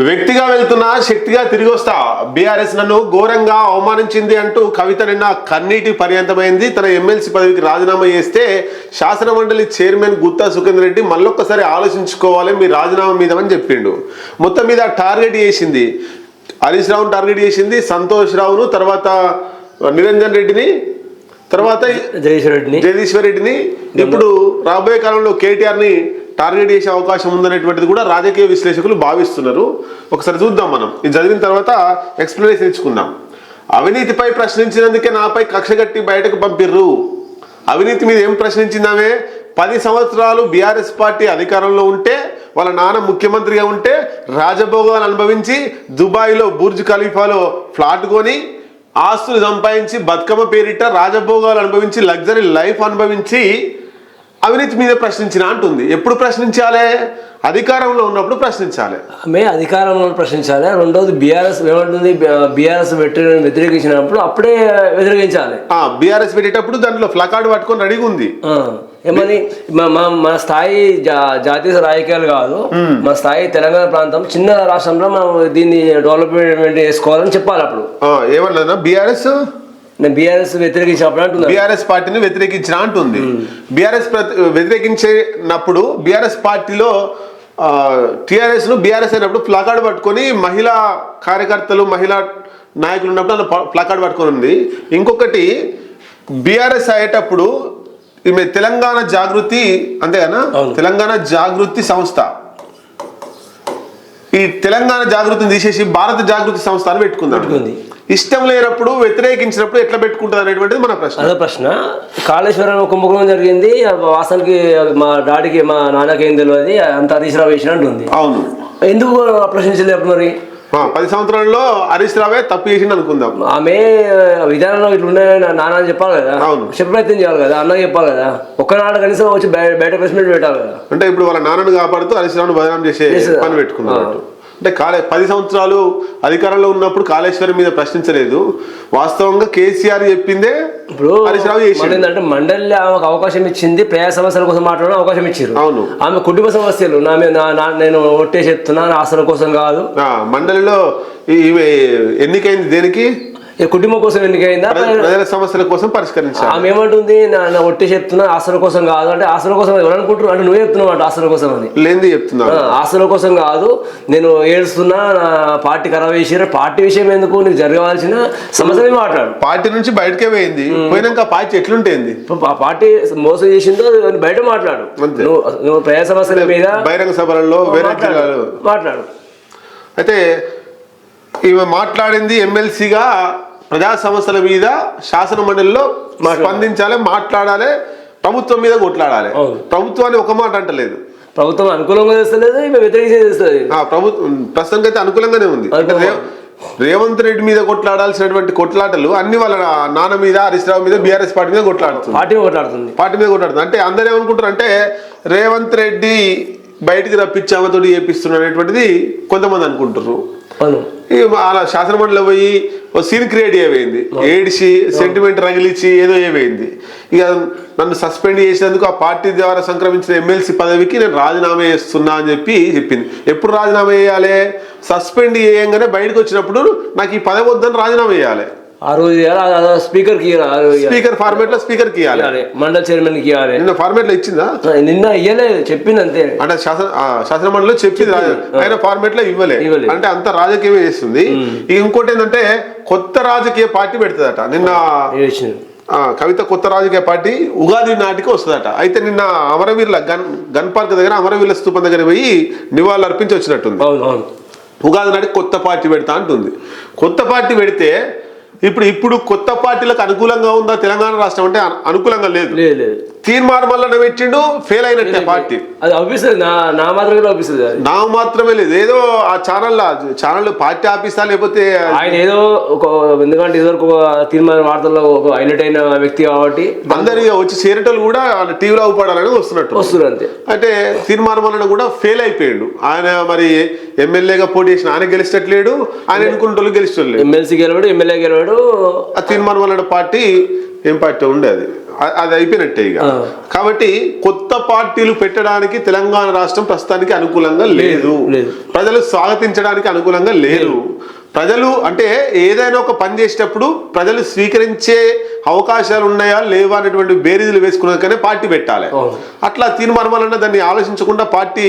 వ్యక్తిగా వెళ్తున్నా శక్తిగా తిరిగి వస్తా. బీఆర్ఎస్ నన్ను ఘోరంగా అవమానించింది అంటూ కవిత నిన్న కన్నీటి పర్యంతమైంది. తన ఎమ్మెల్సీ పదవికి రాజీనామా చేస్తే శాసన మండలి చైర్మన్ గుత్తా సుఖేందర్ రెడ్డి మళ్ళొక్కసారి ఆలోచించుకోవాలి మీ రాజీనామా మీద అని చెప్పిండు. మొత్తం మీద టార్గెట్ చేసింది, హరీష్ రావును టార్గెట్ చేసింది, సంతోష్ రావును, తర్వాత నిరంజన్ రెడ్డిని, తర్వాత జగదీశ్వర్ రెడ్డిని, ఇప్పుడు రాబోయే కాలంలో కేటీఆర్ని టార్గెట్ చేసే అవకాశం ఉందనేటువంటిది కూడా రాజకీయ విశ్లేషకులు భావిస్తున్నారు. ఒకసారి చూద్దాం, మనం ఇది చదివిన తర్వాత ఎక్స్ప్లెనేషన్ ఇచ్చుకుందాం. అవినీతిపై ప్రశ్నించినందుకే నాపై కక్షగట్టి బయటకు పంపిర్రు. అవినీతి మీద ఏం ప్రశ్నించిందామే? 10 సంవత్సరాలు బీఆర్ఎస్ పార్టీ అధికారంలో ఉంటే, వాళ్ళ నాన్న ముఖ్యమంత్రిగా ఉంటే, రాజభోగాలు అనుభవించి దుబాయ్లో బుర్జ్ ఖలీఫాలో ఫ్లాట్ కొని ఆస్తులు సంపాదించి బతుకమ్మ పేరిట రాజభోగాలు అనుభవించి లగ్జరీ లైఫ్ అనుభవించి అవినీతి మీద ప్రశ్నించిన అంటుంది. ఎప్పుడు ప్రశ్నించాలి? అధికారంలో ఉన్నప్పుడు ప్రశ్నించాలి. అధికారంలో ప్రశ్నించాలి. రెండోది బీఆర్ఎస్ ఏమంటుంది, బీఆర్ఎస్ వ్యతిరేకించినప్పుడు అప్పుడే వ్యతిరేకించాలి. బీఆర్ఎస్ పెట్టేటప్పుడు దాంట్లో ఫ్లకార్డ్ పట్టుకొని రెడీగా ఉంది. ఏమని మన స్థాయి జాతీయ రాజకీయాలు కాదు, మన స్థాయి తెలంగాణ ప్రాంతం చిన్న రాష్ట్రంలో మనం దీన్ని డెవలప్మెంట్ చేసుకోవాలని చెప్పాలి. అప్పుడు ఏమన్నా బీఆర్ఎస్ వ్యతిరేకించినప్పుడు బీఆర్ఎస్ పార్టీని వ్యతిరేకించిన అంటుంది. బీఆర్ఎస్ వ్యతిరేకించినప్పుడు బీఆర్ఎస్ పార్టీలో టీఆర్ఎస్ ను బీఆర్ఎస్ అయినప్పుడు ప్లకార్డ్ పట్టుకొని మహిళా కార్యకర్తలు మహిళా నాయకులు ఉన్నప్పుడు ప్లకార్డ్ పట్టుకొని ఉంది. ఇంకొకటి బీఆర్ఎస్ అయ్యేటప్పుడు ఈమె తెలంగాణ జాగృతి, అంతేగానా, తెలంగాణ జాగృతి సంస్థ, ఈ తెలంగాణ జాగృతిని తీసేసి భారత జాగృతి సంస్థ అని పెట్టుకుంది. ఇష్టం లేనప్పుడు వ్యతిరేకించినప్పుడు ఎట్లా పెట్టుకుంటుంది అనేటువంటిది మన ప్రశ్న. అదే ప్రశ్న. కాళేశ్వరం కుంభకోణం జరిగింది, వాసనకి మా డాడీకి మా నాన్నకి ఏం తెలియదు, అంత హరీష్ రావు వేసిన అంటుంది. అవును, ఎందుకు ప్రశ్నించలేదు? మరి 10 సంవత్సరాల్లో హరీష్ రావే తప్పు చేసింది అనుకుందాం. ఆమె విధానంలో ఇట్లా ఉన్నాయని నాన్న అని చెప్పాలి కదా, చెప్పే ప్రయత్నం చేయాలి కదా, అన్న చెప్పాలి కదా. ఒక్కనాడు కనీసం వచ్చి బయట ప్రెస్ మీట్ పెట్టాలి కదా. అంటే ఇప్పుడు వాళ్ళ నాన్నను కాపాడుతూ హరీష్ రావును బదనాం చేసే పని పెట్టుకున్నారు. అంటే 10 సంవత్సరాలు అధికారంలో ఉన్నప్పుడు కాళేశ్వరం మీద ప్రశ్నించలేదు. వాస్తవంగా కేసీఆర్ చెప్పిందే ఇప్పుడు హరీష్ రావు ఏంటంటే మండలి ఆమెకు అవకాశం ఇచ్చింది, ప్రజా సమస్యల కోసం మాట్లాడడం అవకాశం ఇచ్చారు. అవును, ఆమె కుటుంబ సమస్యలు నేను ఒట్టేసి చెప్తున్నాను, ఆసన కోసం కాదు. మండలిలో ఎన్నికైంది దేనికి? కుటుంబం కోసం ఎన్నికైందా, ప్రజల సమస్యల కోసం పరిష్కరించాలి. ఆమె ఏమంటుంది, నా ఒట్టి చెప్తున్నా ఆసన కోసం కాదు అంటే. ఆసన కోసం ఎవరు అనుకుంటున్నారు అంటే నువ్వే చెప్తున్నావు అంటే ఆసన కోసం అని లేని చెప్తున్నా. ఆసన కోసం కాదు, నేను ఏడుస్తున్నా, నా పార్టీ ఖరాబ్ చేసిన, పార్టీ విషయం ఎందుకు, నీకు జరగవలసిన సమస్య మాట్లాడు. పార్టీ నుంచి బయటకే పోయింది, పోయినాక పార్టీ ఎట్లుంటేంది, పార్టీ మోసం చేసిందో బయట మాట్లాడు. నువ్వు ప్రజా సమస్యల మీద బహిరంగ సభలలో మాట్లాడు. అయితే ఈమె మాట్లాడింది ఎమ్మెల్సీగా ప్రజా సమస్యల మీద శాసన మండలిలో స్పందించాలి, మాట్లాడాలి, ప్రభుత్వం మీద కొట్లాడాలి. ప్రభుత్వాన్ని ఒక మాట అంటలేదు, ప్రభుత్వం అనుకూలంగా చేస్తలేదు, వ్యతిరేకిస్తుంది. ప్రస్తుతానికి అయితే అనుకూలంగానే ఉంది. రేవంత్ రెడ్డి మీద కొట్లాడాల్సినటువంటి కొట్లాటలు అన్ని వాళ్ళ నాన్న మీద, హరీష్ రావు మీద, బీఆర్ఎస్ పార్టీ మీద కొట్లాడుతుంది. పార్టీ మీద కొట్లాడుతుంది. అంటే అందరూ ఏమనుకుంటారు అంటే రేవంత్ రెడ్డి బయటికి రప్పించి ఆమెతోటి చేపిస్తున్నారు అనేటువంటిది కొంతమంది అనుకుంటారు. అలా శాసనమండలిలో పోయి ఓ సీన్ క్రియేట్ అయ్యింది, ఏడిచి సెంటిమెంట్ రగిలిచ్చి ఏదో ఏమైంది. ఇక నన్ను సస్పెండ్ చేసినందుకు ఆ పార్టీ ద్వారా సంక్రమించిన ఎమ్మెల్సీ పదవికి నేను రాజీనామా చేస్తున్నా అని చెప్పింది. ఎప్పుడు రాజీనామా చేయాలి? సస్పెండ్ చేయంగానే బయటకు వచ్చినప్పుడు నాకు ఈ పదవి వద్దని రాజీనామా చేయాలి. ఆ రోజు స్పీకర్ ఫార్మేట్ లో స్పీకర్ కి ఇవ్వాలి, మండలి చైర్మన్ కి ఇవ్వాలి. నిన్న ఫార్మేట్ లో ఇచ్చిందా? నిన్న ఇవ్వలేదు, చెప్పింది అంతే. అంటే శాసన మండలిలో చెప్పింది, ఆయన ఫార్మేట్ లో ఇవ్వలే. అంటే అంత రాజకీయమే చేస్తుంది. ఇంకోటి ఏంటంటే కొత్త రాజకీయ పార్టీ పెడుతుందట. నిన్న కవిత కొత్త రాజకీయ పార్టీ ఉగాది నాటికి వస్తుందట. అయితే నిన్న అమరవీరుల గన్ పార్క్ దగ్గర అమరవీరుల స్తూపం దగ్గర పోయి నివాళులు అర్పించి వచ్చినట్టుంది. ఉగాది నాటికి కొత్త పార్టీ పెడతా అంటుంది. కొత్త పార్టీ పెడితే ఇప్పుడు కొత్త పార్టీలకు అనుకూలంగా ఉందా తెలంగాణ రాష్ట్రం అంటే? అనుకూలంగా లేదు. తీర్మానం వల్ల పెట్టిండు, ఫెయిల్ అయినట్టే పార్టీ. అది అనిపిస్తుంది, నా మాత్రమే లేదు. ఏదో ఆ ఛానల్ పార్టీ ఆఫీసా లేకపోతే ఆయన ఏదో ఒక, ఎందుకంటే ఇదివరకు తీర్మానం వార్తల్లో ఒక హైలైట్ అయిన వ్యక్తి కాబట్టి అందరి వచ్చి చేరేటోళ్ళు కూడా టీవీలో అవుపడాలని వస్తున్నారు అంతే. అంటే తీర్మానం వలన కూడా ఫెయిల్ అయిపోయాడు ఆయన. మరి ఎమ్మెల్యేగా పోటీ చేసిన ఆయన గెలిచేటట్లేడు, ఆయన ఎన్నుకున్న గెలిచేటోళ్ళు. MLC గెలవాడు, MLA గెలవాడు. ఆ తీర్మానం వలన పార్టీ ఏం పార్టీ ఉండేది అది అయిపోయినట్టే ఇక. కాబట్టి కొత్త పార్టీలు పెట్టడానికి తెలంగాణ రాష్ట్రం ప్రస్తుతానికి అనుకూలంగా లేదు, ప్రజలు స్వాగతించడానికి అనుకూలంగా లేరు. ప్రజలు అంటే ఏదైనా ఒక పని చేసేటప్పుడు ప్రజలు స్వీకరించే అవకాశాలు ఉన్నాయా లేవా అనేటువంటి బేరీజులు వేసుకున్నాకనే పార్టీ పెట్టాలి. అట్లా తీర్మానాలన్నా దాన్ని ఆలోచించకుండా పార్టీ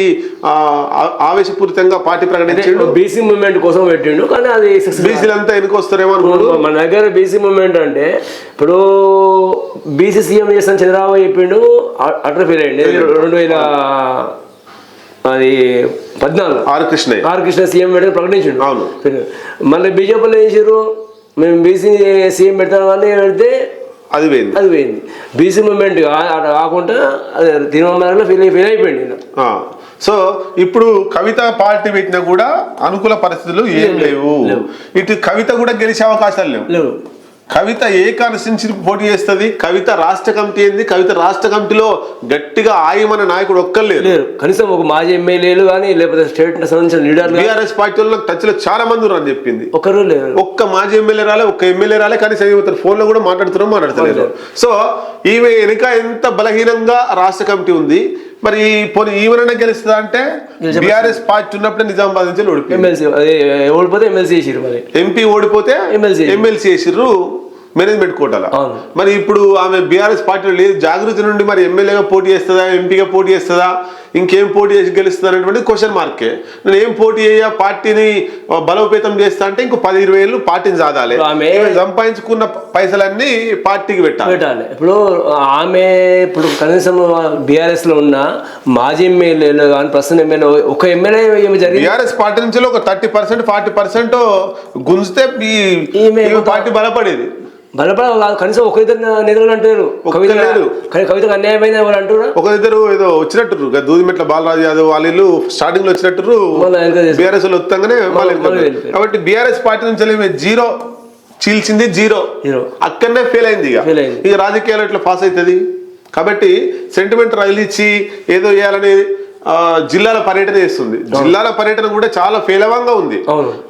ఆవేశపూరితంగా పార్టీ ప్రకటించాడు. బీసీ మూవ్మెంట్ కోసం పెట్టిండు, కానీ అది బీసీలంతా ఎన్నిక వస్తారేమో అనుకోడు. మన దగ్గర బీసీ మూవ్మెంట్ అంటే ఇప్పుడు బీసీ సీఎం చేస్తాను చంద్రబాబు చెప్పిండు, అట్లా ఫెయిల్ అయ్యింది 2014 ఆర్ కృష్ణ సీఎం పెట్టి ప్రకటించండు. అవును, మళ్ళీ బీజేపీలో ఏం చేశారు, మేము బీసీ సీఎం పెడతాం అని పెడితే అది పోయింది. బీసీ మూవ్మెంట్ కాకుండా తీర్మానంలో ఫెయిల్ అయిపోయింది. సో ఇప్పుడు కవిత పార్టీ పెట్టినా కూడా అనుకూల పరిస్థితులు ఏం లేవు. ఇటు కవిత కూడా గెలిచే అవకాశాలు లేవు. కవిత ఏ కాన్స్టిట్యూన్సీ పోటీ చేస్తుంది? కవిత రాష్ట్ర కమిటీ ఏంది? కవిత రాష్ట్ర కమిటీలో గట్టిగా ఆయమన్న నాయకుడు ఒక్కర్లేరు. కనీసం ఒక మాజీ ఎమ్మెల్యేలు కానీ లేకపోతే స్టేట్ సంబంధించిన లీడర్లు బీఆర్ఎస్ పార్టీలో టచ్ లో చాలా మంది ఉన్నారు అని చెప్పింది. ఒకరు లేరు, ఒక్క మాజీ ఎమ్మెల్యే రాలే, ఒక్క ఎమ్మెల్యే రాలే. కనీసం ఫోన్ లో కూడా మాట్లాడతలేరు. సో ఈమె వెనుక ఎంత బలహీనంగా రాష్ట్ర కమిటీ ఉంది. మరి పోనీ ఈమెనైనా గెలుస్తుందా అంటే బీఆర్ఎస్ పార్టీ ఉన్నప్పుడే నిజామాబాద్ నుంచి ఓడిపోతే ఎమ్మెల్సీ చేసిర్రు, మరి ఎంపీ ఓడిపోతే ఎమ్మెల్సీ చేసిర్రు మేనేజ్మెంట్ కోటాల. మరి ఇప్పుడు ఆమె బీఆర్ఎస్ పార్టీలో లేదు, జాగృతి నుండి మరి ఎమ్మెల్యేగా పోటీ చేస్తుందా, ఎంపీగా పోటీ చేస్తుందా, ఇంకేం పోటీ చేసి గెలుస్తుంది అనేటువంటి క్వశ్చన్ మార్కే. నేను ఏం పోటీ అయ్యా, పార్టీని బలోపేతం చేస్తా అంటే ఇంకో 10-20 ఏళ్ళు పార్టీని సాధాలి, సంపాదించుకున్న పైసలన్నీ పార్టీకి పెట్టాలి. ఇప్పుడు ఆమె ఇప్పుడు కనీసం బీఆర్ఎస్ లో ఉన్న మాజీ ఎమ్మెల్యేలు కానీ ప్రస్తుతం ఎమ్మెల్యే ఒక ఎమ్మెల్యే బీఆర్ఎస్ పార్టీ నుంచి ఒక 30% 40% గుంజితే ఈ పార్టీ బలపడేది. బలపడ కనీసం ఒక ఇద్దరు నేతలు అంటారు, కవితకు అన్యాయమైన వాళ్ళు అంటారు. ఒకరిద్దరు ఏదో వచ్చినట్టు దూదిమెట్ల బాలరాజు యాదవ్ వాళ్ళు స్టార్టింగ్ లో వచ్చినట్టు బీఆర్ఎస్ లో వస్తాగానే. కాబట్టి బీఆర్ఎస్ పార్టీ నుంచి జీరో చీల్చింది, జీరో అక్కడనే ఫెయిల్ అయింది. ఇక రాజకీయాలు ఎట్లా పాస్ అవుతుంది? కాబట్టి సెంటిమెంట్ రైలిచ్చి ఏదో వేయాలని జిల్లాల పర్యటన చేస్తుంది. జిల్లాల పర్యటన కూడా చాలా ఫేలవంగా ఉంది.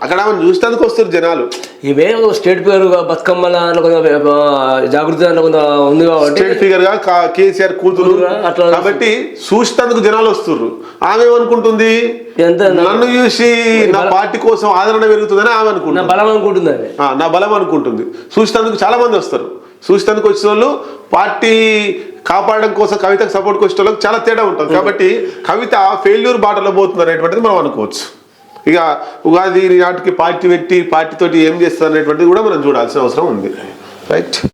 అక్కడ ఆమెను చూసేందుకు వస్తారు జనాలు. ఇవే స్టేట్ ఫిగర్ బతుకమ్మ జాగృతి ఉంది కాబట్టి స్టేట్ ఫిగర్ గా కేసీఆర్ కూతురు కాబట్టి చూసేందుకు జనాలు వస్తున్నారు. ఆమె ఏమనుకుంటుంది, నన్ను చూసి నా పార్టీ కోసం ఆదరణ పెరుగుతుందని ఆమె అనుకుంటుంది, నా బలం అనుకుంటుంది. చూసేందుకు చాలా మంది వస్తారు. చూసేందుకు వచ్చిన వాళ్ళు పార్టీ కాపాడడం కోసం కవితకు సపోర్ట్ వచ్చే వాళ్ళకి చాలా తేడా ఉంటుంది. కాబట్టి కవిత ఫెయిల్యూర్ బాటలో పోతుంది అనేటువంటిది మనం అనుకోవచ్చు. ఇక ఉగాది నాటికి పార్టీ పెట్టి పార్టీతోటి ఏం చేస్తుంది అనేటువంటిది కూడా మనం చూడాల్సిన అవసరం ఉంది. రైట్.